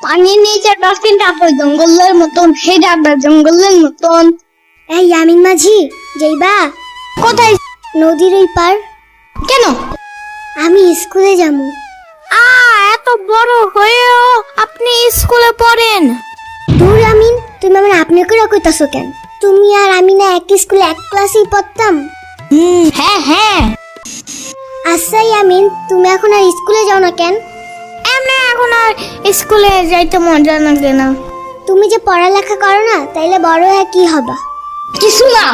পানির নিচে ডলফিনটা তো জঙ্গলের মতন, সেই ডাকটা জঙ্গলের মতন। এই ইয়ামিন মাঝি, যাইবা? কোথায়? নদীর ওই পার। কেন? আমি স্কুলে যাবো। এত বড় হয়েও আপনি স্কুলে পড়েন? দূর আমিন, তুমি আমার আপনি করে কইতাছো কেন? তুমি আর আমি না এক স্কুলে এক ক্লাসেই পড়তাম। হ্যাঁ হ্যাঁ। আচ্ছা ইয়ামিন, তুমি এখন আর স্কুলে যাও না কেন? এমনি এখন আর স্কুলে যাইতে মজা লাগে না। তুমি যে পড়ালেখা করো না, তাইলে বড় হয়ে কি হবা? কিছু না।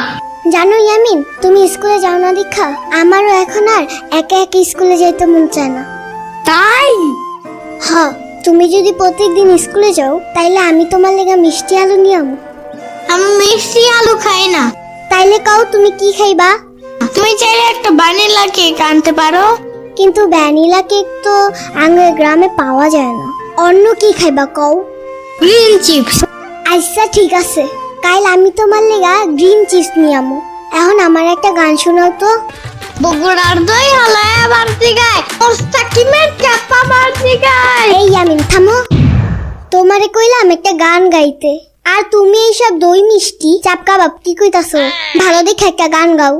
জানো ইয়ামিন, তুমি স্কুলে যাও না দেখা আমারও এখন আর একা একা স্কুলে যাইতে মন চায় না। তাই? হ, তুমি যদি প্রত্যেকদিন স্কুলে যাও তাইলে আমি তোমার লেগা মিষ্টি আলু নিয়ে আমু। আমি মিষ্টি আলু খাই না। তাইলে কও তুমি কি খাইবা? তুমি চাইলে একটা ভ্যানিলা কেক আনতে পারো। কিন্তু ভ্যানিলা কেক তো আমাদের গ্রামে পাওয়া যায় না। অন্য কি খাইবা কও? Green chips. আচ্ছা ঠিক আছে, কাল আমি তোমার লেগা গ্রিন চিপস নিয়ে আমু। এখন আমার একটা গান শোনাও তো। বগুড়ার দই হালায় বাড়তি গায়, মোস্তাকিমের চাপা বাড়তি গায়। এই ইয়ামিন থামো, তোমারে কইলাম একটা গান গাইতে, আর তুমি এইসব দই মিষ্টি চাপ কাবাব কি কইতাছো? ভালো দেখে একটা গান গাও।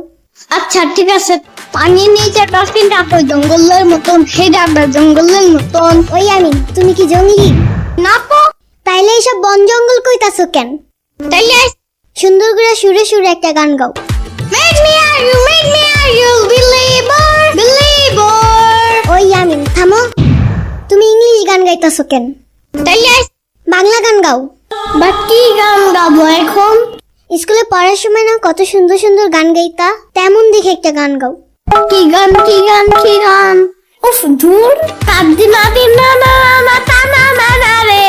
আচ্ছা ঠিক আছে। পানির নিচে ডলফিনটা তো জঙ্গলের মতন, সেই ডাকটা জঙ্গলের মতন। ওই ইয়ামিন, তুমি কি জঙ্গলি? না তো। তাইলে এইসব বন জঙ্গল কইতাছো কেন? তাইলে সুন্দর করে সুরে সুরে একটা গান গাও। make me are you believer. ওই ইয়ামিন থামো, তুমি ইংলিশ গান গাইতাছো কেন? তাইলে বাংলা গান গাও। বাট কি গান গাবো এখন? স্কুলে পড়ার সময় না কত সুন্দর সুন্দর গান গাইতা, তেমন দেখে একটা গান গাও। কি গান? উফ ধুর। কাঁদি না দিন না না না তা না না না রে,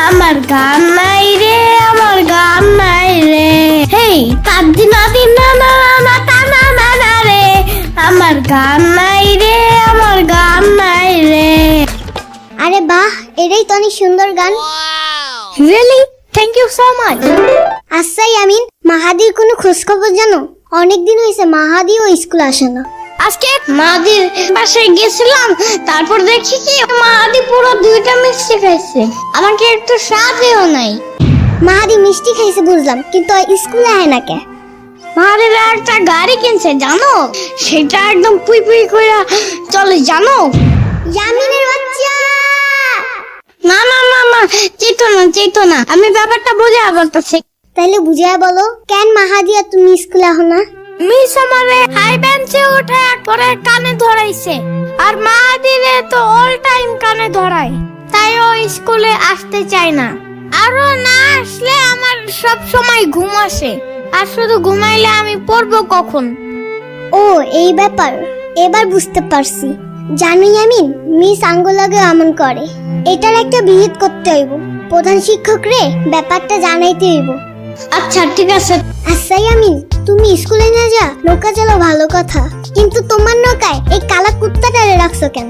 আমার গান নাই রে, আমার গান নাই রে। হেই, কাঁদি না দিন না না না তা না না না রে, আমার গান নাই রে, আমার গান নাই রে। আরে বাহ, এটাই তো অনেক সুন্দর গান। Really? Thank you so much. আচ্ছা ইয়ামিন, মাহাদির কোনো খোঁজ খবর জানো? অনেকদিন হয়েছে মাহাদিও স্কুল আসে না। আজকে মাহাদির বাসায় গেছিলাম, তারপর দেখি কি মাহাদি পুরো 2টা মিষ্টি খাইছে, আমাকে একটু সাথেও নাই। মাহাদি মিষ্টি খাইছে বুঝলাম, কিন্তু স্কুলে আয় না কে? মাহাদির একটা গাড়ি কিনছে জানো, সেটা একদম পুই পুই কইরা চলে জানো। ইয়ামিনের বাচ্চা! না না না না, চেতো না, আমি ব্যাপারটা বুঝে বলতেছি। তাইলে বুঝায় বলো, কেন মাহাদি আর তুমি স্কুলে আহ না? মিস আমারে হাই বেঞ্চে উঠে পরে কানে ধরাইছে, আর মাহাদিরে তো অল টাইম কানে ধরায়, তাই ও স্কুলে আসতে চায় না। আরো না আসলে আমার সব সময় ঘুম আসে, আর শুধু ঘুমাইলে আমি পড়বো কখন? ও এই ব্যাপার, এবার বুঝতে পারছি। জানো ইয়ামিন, মিস আঙ্গুলাগে আমন করে, এটার একটা বিহিত করতে হইব। প্রধান শিক্ষক রে ব্যাপারটা জানাইতে হইব। আচ্ছা ঠিক আছে। আচ্ছা ইয়ামিন, তুমি স্কুলে না যা নৌকা চালাও ভালো কথা, কিন্তু তোমার নৌকায় এই কালা কুত্তাটারে রাখছো কেন?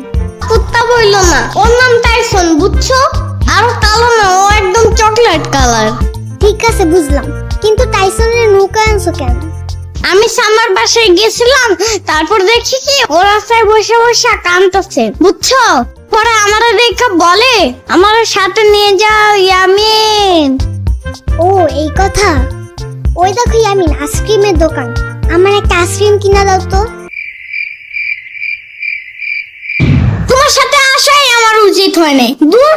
কুত্তা বইলো না, ওর নাম টাইসন, বুঝছো? আর কালো না, ও একদম চকলেট কালার। ঠিক আছে বুঝলাম, কিন্তু টাইসনের নৌকা আনছো কেন? আমি সামার বাসায় গেছিলাম, তারপর দেখি কি ও রাস্তায় বসে বসে কাঁদতেছে, বুঝছো? পরে আমারে দেখে বলে আমার সাথে নিয়ে যাও ইয়ামিন। ও এই কথা। ওই দেখো ইয়ামিন, আইসক্রিমের দোকান, আমার একটা আইসক্রিম কিনা দাও তো। তোমার সাথে আসাই আমার উচিত হয় নাই, দূর।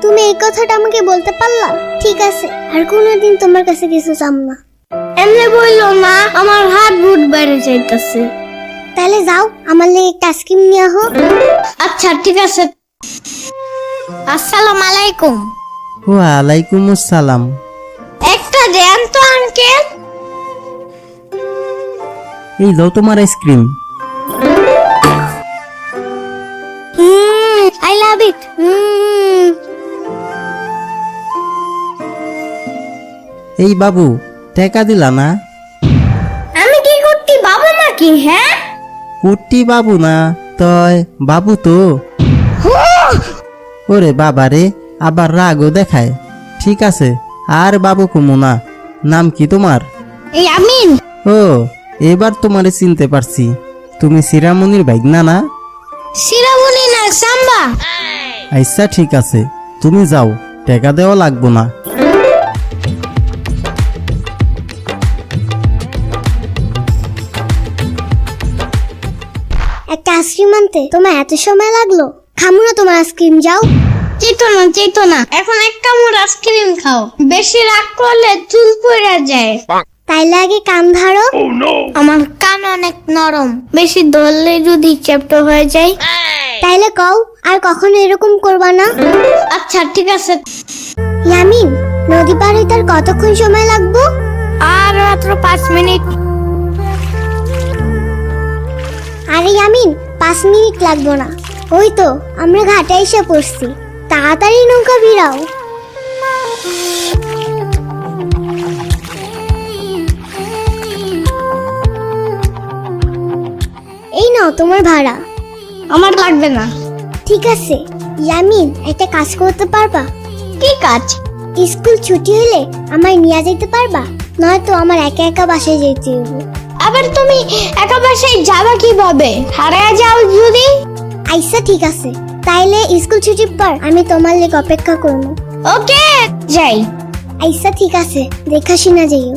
তুমি এই কথাটা আমাকে বলতে পারলা? ঠিক আছে, আর কোনোদিন তোমার কাছে কিছু চাম না। এমনি বললো না, আমার হাত বুট বেড়ে যাইতেছে। তাহলে যাও, আমার লেগে একটা আইসক্রিম নিয়ে আহো। আচ্ছা ঠিক আছে। আসসালামু আলাইকুম। ওয়ালাইকুম আসসালাম। একটা দেন তো আঙ্কেল। এই লও তোমার আইসক্রিম। আই লাভ ইট। এই বাবু, টাকা দিলা না? আমি কি করতে বাবা নাকি? হ্যাঁ, কুট্টি বাবু না তয় বাবু তো। ওরে বাবা রে, আবার রাগও দেখায়। ঠিক আছে, আর বাবু কুমু না। নাম কি তোমার? ইয়ামিন। ও, এবার তোমারে চিনতে পারছি। তুমি শিরামণির ভাইগনা না? শিরামণি না, সাম্বা। আচ্ছা ঠিক আছে, তুমি যাও। টাকা দেওয়া লাগবো না। একটা আইসক্রিম আনতে তোমার এত সময় লাগলো? খামু না তোমার আইসক্রিম, যাও। চেতো না এখন এক কামড় আইসক্রিম খাও, বেশি রাগ করলে চুল পড়ে যায়। তাইলে আগে কান ধরো। আমার কান অনেক নরম, বেশি ধরলে যদি চ্যাপ্টা হয়ে যায়। তাইলে কও আর কখনো এরকম করবা না। আচ্ছা ঠিক আছে। ইয়ামিন, নদী পার হইতে আর কতক্ষণ সময় লাগবো? আর মাত্র 5 মিনিট। আরে ইয়ামিন, 5 মিনিট লাগবো না, ওই তো আমরা ঘাটে এসে পড়ছি। তাড়াতাড়ি নৌকা ভিড়াও। এই নাও তোমার ভাড়া। আমার লাগবে না। ঠিক আছে ইয়ামিন, একটা কাজ করতে পারবা? কি কাজ? স্কুল ছুটি হলে আমায় নিয়ে যেতে পারবা? নয়তো আমার একা একা বাসায় যেতে হবে। আবার তুমি একা বাসায় যাবা কিভাবে? হারিয়ে যাও যদি? আচ্ছা ঠিক আছে, তাইলে স্কুল ছুটির পর আমি তোমার লেগে অপেক্ষা করবো। ওকে, যাই। আচ্ছা ঠিক আছে, দেখা শুনা যাইও।